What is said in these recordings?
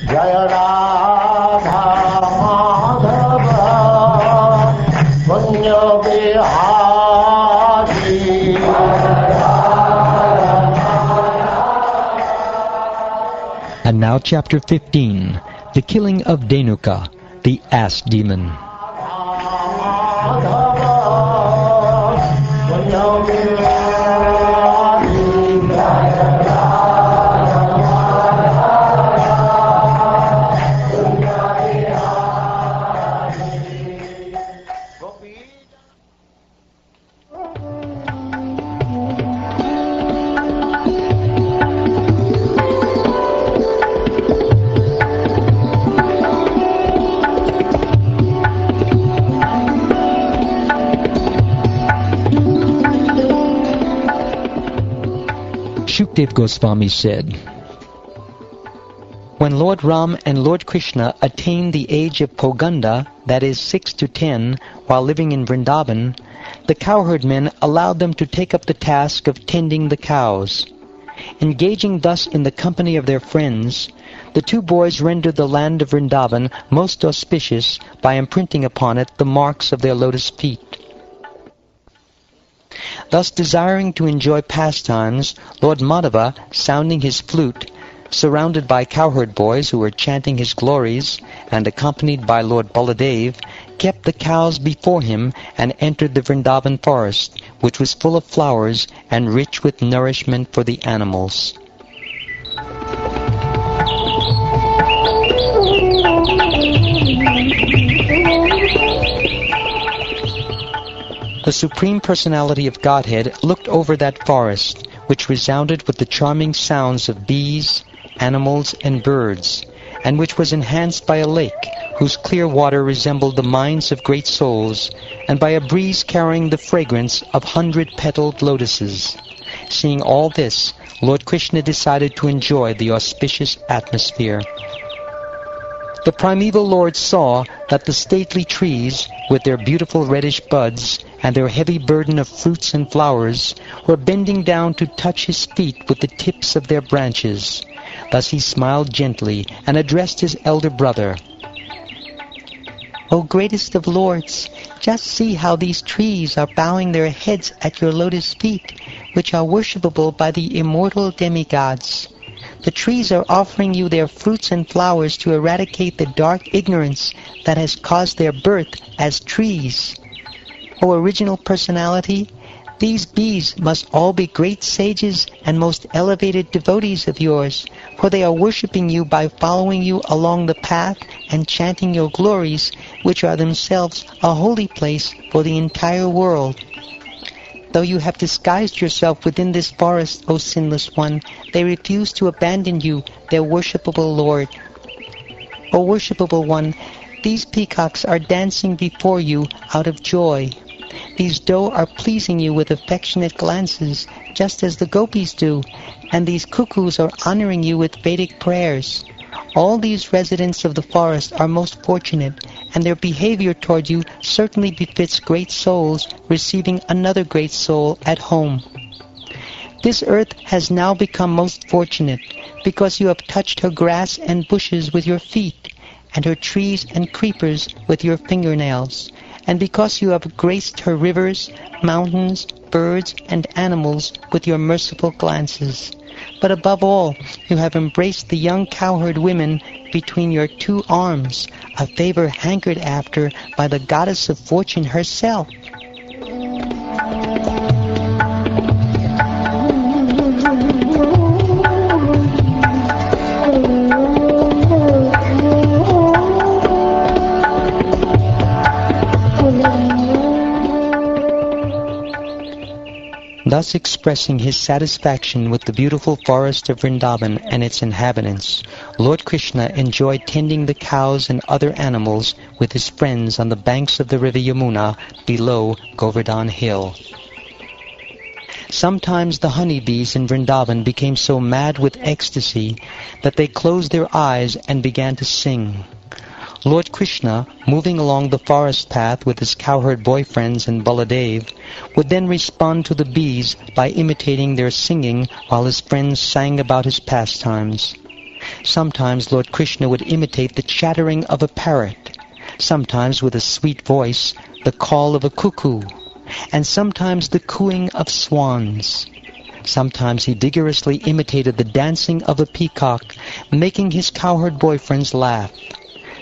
Jaya Radha Madhava Punya Bihari. And now chapter 15, the killing of Dhenuka, the ass demon. Shukdev Goswami said, when Lord Ram and Lord Krishna attained the age of Poganda, that is 6 to 10, while living in Vrindavan, the cowherd men allowed them to take up the task of tending the cows. Engaging thus in the company of their friends, the two boys rendered the land of Vrindavan most auspicious by imprinting upon it the marks of their lotus feet. Thus, desiring to enjoy pastimes, Lord Madhava, sounding his flute, surrounded by cowherd boys who were chanting his glories, and accompanied by Lord Baladev, kept the cows before him and entered the Vrindavan forest, which was full of flowers and rich with nourishment for the animals. The Supreme Personality of Godhead looked over that forest, which resounded with the charming sounds of bees, animals, and birds, and which was enhanced by a lake, whose clear water resembled the minds of great souls, and by a breeze carrying the fragrance of 100-petaled lotuses. Seeing all this, Lord Krishna decided to enjoy the auspicious atmosphere. The primeval Lord saw that the stately trees, with their beautiful reddish buds and their heavy burden of fruits and flowers, were bending down to touch his feet with the tips of their branches. Thus he smiled gently and addressed his elder brother. O greatest of lords, just see how these trees are bowing their heads at your lotus feet, which are worshipable by the immortal demigods. The trees are offering you their fruits and flowers to eradicate the dark ignorance that has caused their birth as trees. O original personality, these bees must all be great sages and most elevated devotees of yours, for they are worshipping you by following you along the path and chanting your glories, which are themselves a holy place for the entire world. Though you have disguised yourself within this forest, O sinless one, they refuse to abandon you, their worshipable Lord. O worshipable one, these peacocks are dancing before you out of joy. These doe are pleasing you with affectionate glances, just as the gopis do, and these cuckoos are honoring you with Vedic prayers. All these residents of the forest are most fortunate, and their behavior toward you certainly befits great souls receiving another great soul at home. This earth has now become most fortunate, because you have touched her grass and bushes with your feet, and her trees and creepers with your fingernails, and because you have graced her rivers, mountains, birds, and animals with your merciful glances. But above all, you have embraced the young cowherd women between your two arms, a favor hankered after by the goddess of fortune herself. Thus expressing his satisfaction with the beautiful forest of Vrindavan and its inhabitants, Lord Krishna enjoyed tending the cows and other animals with his friends on the banks of the river Yamuna below Govardhan Hill. Sometimes the honeybees in Vrindavan became so mad with ecstasy that they closed their eyes and began to sing. Lord Krishna, moving along the forest path with his cowherd boyfriends and Baladev, would then respond to the bees by imitating their singing while his friends sang about his pastimes. Sometimes Lord Krishna would imitate the chattering of a parrot, sometimes with a sweet voice the call of a cuckoo, and sometimes the cooing of swans. Sometimes he vigorously imitated the dancing of a peacock, making his cowherd boyfriends laugh.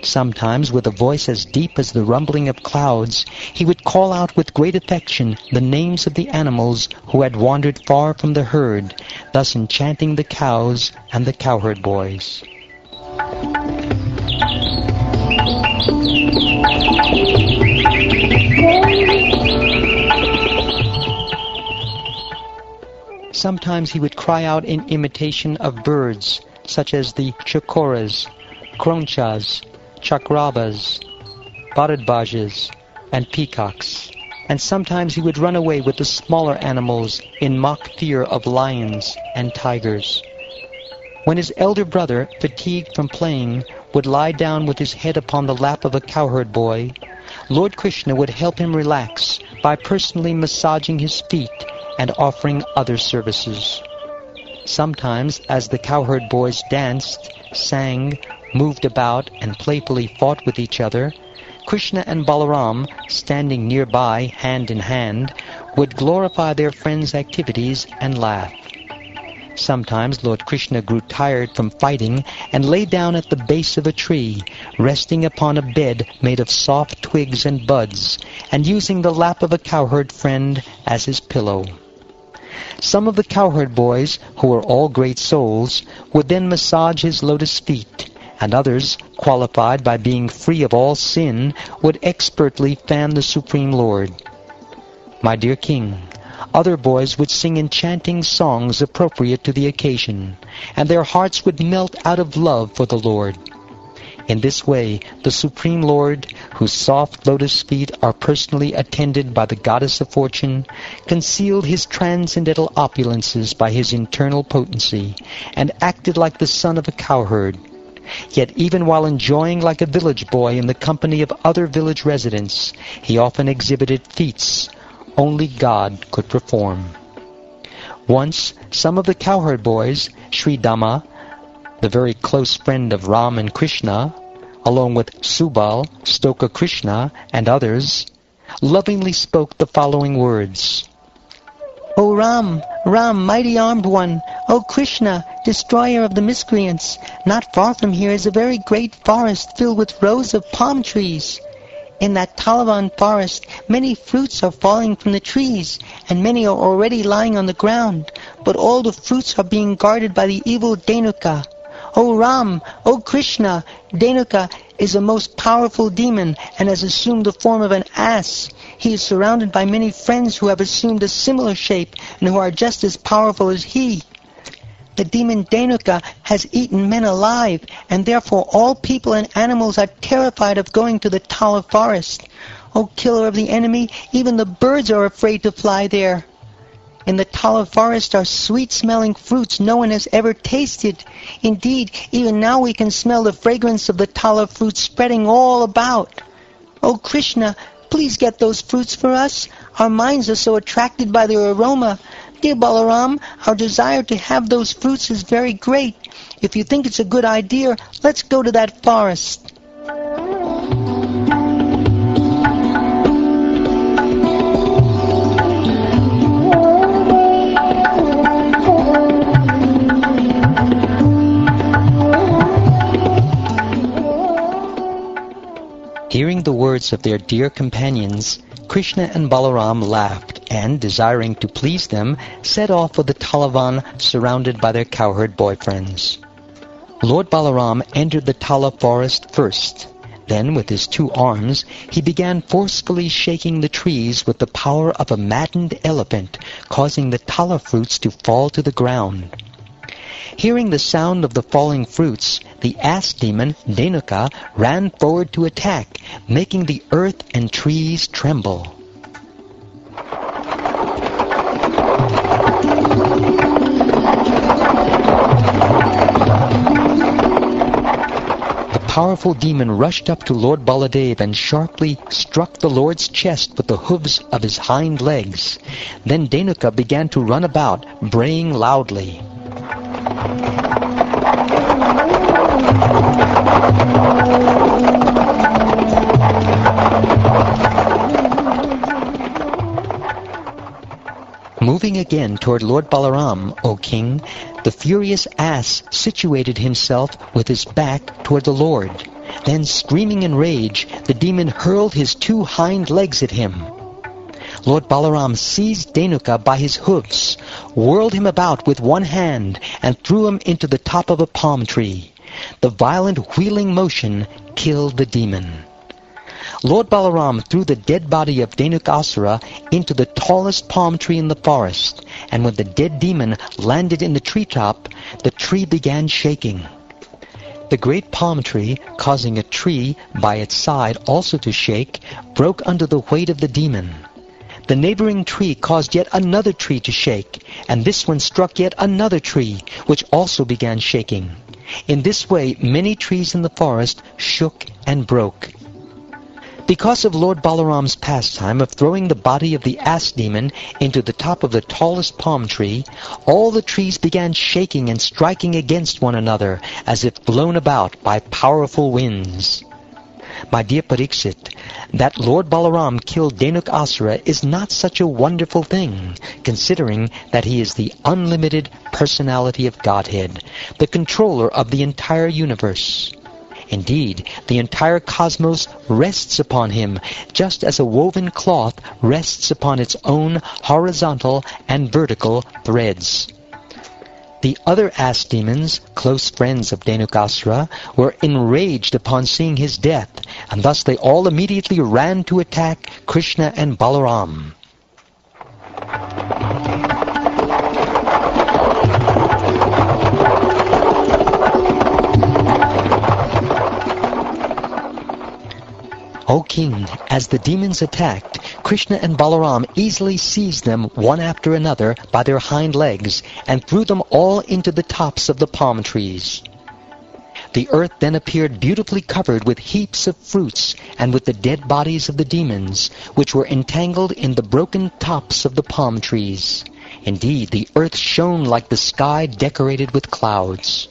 Sometimes, with a voice as deep as the rumbling of clouds, he would call out with great affection the names of the animals who had wandered far from the herd, thus enchanting the cows and the cowherd boys. Sometimes he would cry out in imitation of birds, such as the chakoras, kronchas, chakrabas, bharadbajas, and peacocks. And sometimes he would run away with the smaller animals in mock fear of lions and tigers. When his elder brother, fatigued from playing, would lie down with his head upon the lap of a cowherd boy, Lord Krishna would help him relax by personally massaging his feet and offering other services. Sometimes, as the cowherd boys danced, sang, moved about, and playfully fought with each other, Krishna and Balaram, standing nearby hand in hand, would glorify their friends' activities and laugh. Sometimes Lord Krishna grew tired from fighting and lay down at the base of a tree, resting upon a bed made of soft twigs and buds, and using the lap of a cowherd friend as his pillow. Some of the cowherd boys, who were all great souls, would then massage his lotus feet, and others, qualified by being free of all sin, would expertly fan the Supreme Lord. My dear King, other boys would sing enchanting songs appropriate to the occasion, and their hearts would melt out of love for the Lord. In this way, the Supreme Lord, whose soft lotus feet are personally attended by the Goddess of Fortune, concealed his transcendental opulences by his internal potency, and acted like the son of a cowherd. Yet even while enjoying like a village boy in the company of other village residents, he often exhibited feats only God could perform. Once, some of the cowherd boys, Sri Dama, the very close friend of Ram and Krishna, along with Subal, Stoka Krishna, and others, lovingly spoke the following words. O Ram, Ram, mighty armed one, O Krishna, destroyer of the miscreants, not far from here is a very great forest filled with rows of palm trees. In that Talavan forest, many fruits are falling from the trees, and many are already lying on the ground, but all the fruits are being guarded by the evil Dhenuka. O Ram, O Krishna, Dhenuka is a most powerful demon and has assumed the form of an ass. He is surrounded by many friends who have assumed a similar shape and who are just as powerful as he. The demon Dhenuka has eaten men alive, and therefore all people and animals are terrified of going to the Tala forest. O killer of the enemy, even the birds are afraid to fly there. In the Tala forest are sweet-smelling fruits no one has ever tasted. Indeed, even now we can smell the fragrance of the Tala fruits spreading all about. O Krishna, please get those fruits for us. Our minds are so attracted by their aroma. Dear Balaram, our desire to have those fruits is very great. If you think it's a good idea, let's go to that forest. Hearing the words of their dear companions, Krishna and Balaram laughed and, desiring to please them, set off for the Talavan surrounded by their cowherd boyfriends. Lord Balaram entered the Tala forest first. Then, with his two arms, he began forcefully shaking the trees with the power of a maddened elephant, causing the Tala fruits to fall to the ground. Hearing the sound of the falling fruits, the ass demon, Dhenuka, ran forward to attack, making the earth and trees tremble. The powerful demon rushed up to Lord Baladev and sharply struck the Lord's chest with the hooves of his hind legs. Then Dhenuka began to run about, braying loudly. Moving again toward Lord Balaram, O king, the furious ass situated himself with his back toward the Lord. Then, screaming in rage, the demon hurled his 2 hind legs at him. Lord Balaram seized Dhenuka by his hooves, whirled him about with one hand, and threw him into the top of a palm tree. The violent wheeling motion killed the demon. Lord Balaram threw the dead body of Dhenukasura into the tallest palm tree in the forest, and when the dead demon landed in the treetop, the tree began shaking. The great palm tree, causing a tree by its side also to shake, broke under the weight of the demon. The neighboring tree caused yet another tree to shake, and this one struck yet another tree, which also began shaking. In this way, many trees in the forest shook and broke. Because of Lord Balaram's pastime of throwing the body of the ass demon into the top of the tallest palm tree, all the trees began shaking and striking against one another, as if blown about by powerful winds. My dear Pariksit, that Lord Balaram killed Dhenukasura is not such a wonderful thing, considering that he is the unlimited personality of Godhead, the controller of the entire universe. Indeed, the entire cosmos rests upon him, just as a woven cloth rests upon its own horizontal and vertical threads. The other ass demons, close friends of Dhenukasura, were enraged upon seeing his death, and thus they all immediately ran to attack Krishna and Balaram. O king, as the demons attacked, Krishna and Balaram easily seized them one after another by their hind legs and threw them all into the tops of the palm trees. The earth then appeared beautifully covered with heaps of fruits and with the dead bodies of the demons, which were entangled in the broken tops of the palm trees. Indeed, the earth shone like the sky decorated with clouds.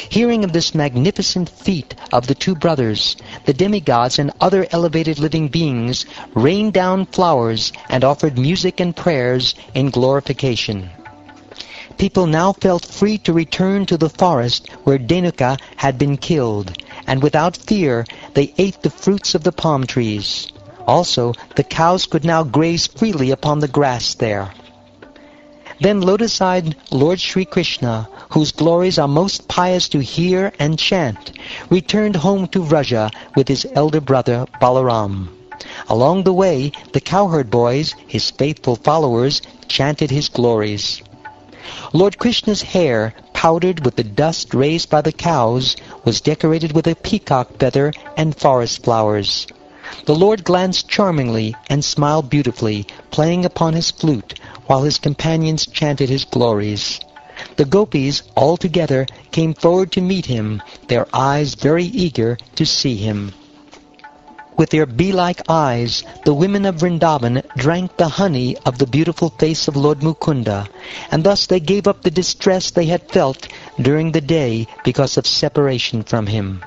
Hearing of this magnificent feat of the 2 brothers, the demigods and other elevated living beings rained down flowers and offered music and prayers in glorification. People now felt free to return to the forest where Dhenuka had been killed, and without fear they ate the fruits of the palm trees. Also, the cows could now graze freely upon the grass there. Then lotus-eyed Lord Sri Krishna, whose glories are most pious to hear and chant, returned home to Vraja with his elder brother Balaram. Along the way, the cowherd boys, his faithful followers, chanted his glories. Lord Krishna's hair, powdered with the dust raised by the cows, was decorated with a peacock feather and forest flowers. The Lord glanced charmingly and smiled beautifully, playing upon his flute, while his companions chanted his glories. The gopis, all together, came forward to meet him, their eyes very eager to see him. With their bee-like eyes, the women of Vrindavan drank the honey of the beautiful face of Lord Mukunda, and thus they gave up the distress they had felt during the day because of separation from him.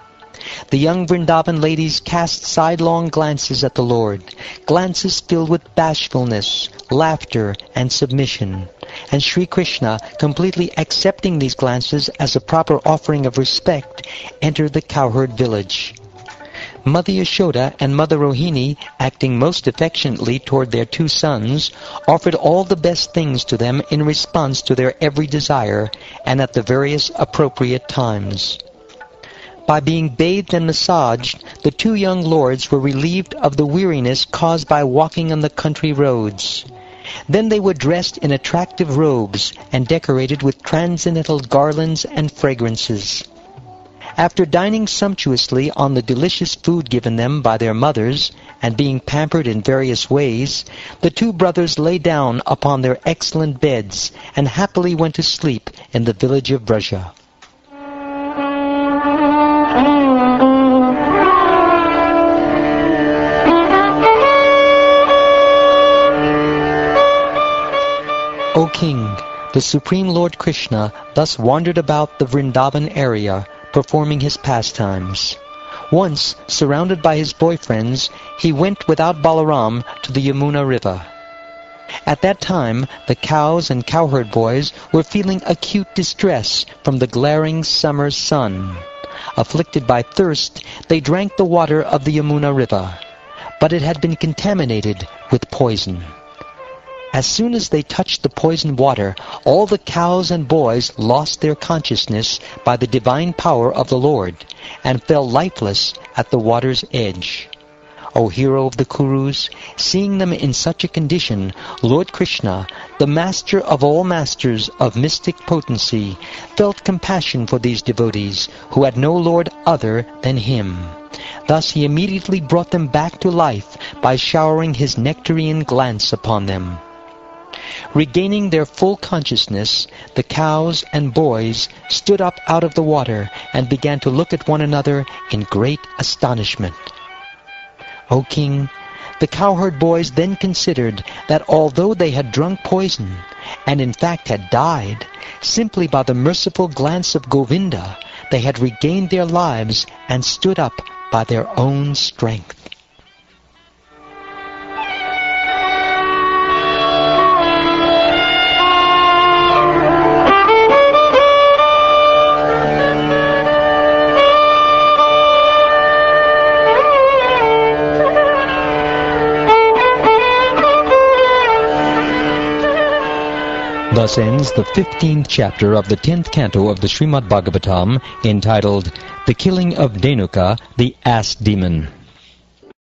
The young Vrindavan ladies cast sidelong glances at the Lord, glances filled with bashfulness, laughter, and submission, and Sri Krishna, completely accepting these glances as a proper offering of respect, entered the cowherd village. Mother Yashoda and Mother Rohini, acting most affectionately toward their 2 sons, offered all the best things to them in response to their every desire, and at the various appropriate times. By being bathed and massaged, the 2 young lords were relieved of the weariness caused by walking on the country roads. Then they were dressed in attractive robes and decorated with transcendental garlands and fragrances. After dining sumptuously on the delicious food given them by their mothers, and being pampered in various ways, the 2 brothers lay down upon their excellent beds and happily went to sleep in the village of Vraja. O king, the Supreme Lord Krishna thus wandered about the Vrindavan area, performing his pastimes. Once, surrounded by his boyfriends, he went without Balaram to the Yamuna river. At that time, the cows and cowherd boys were feeling acute distress from the glaring summer sun. Afflicted by thirst, they drank the water of the Yamuna river, but it had been contaminated with poison. As soon as they touched the poisoned water, all the cows and boys lost their consciousness by the divine power of the Lord, and fell lifeless at the water's edge. O hero of the Kurus, seeing them in such a condition, Lord Krishna, the master of all masters of mystic potency, felt compassion for these devotees, who had no lord other than him. Thus he immediately brought them back to life by showering his nectarian glance upon them. Regaining their full consciousness, the cows and boys stood up out of the water and began to look at one another in great astonishment. O king, the cowherd boys then considered that although they had drunk poison, and in fact had died, simply by the merciful glance of Govinda, they had regained their lives and stood up by their own strength. Thus ends the 15th chapter of the 10th canto of the Srimad Bhagavatam, entitled The Killing of Dhenuka, the Ass Demon.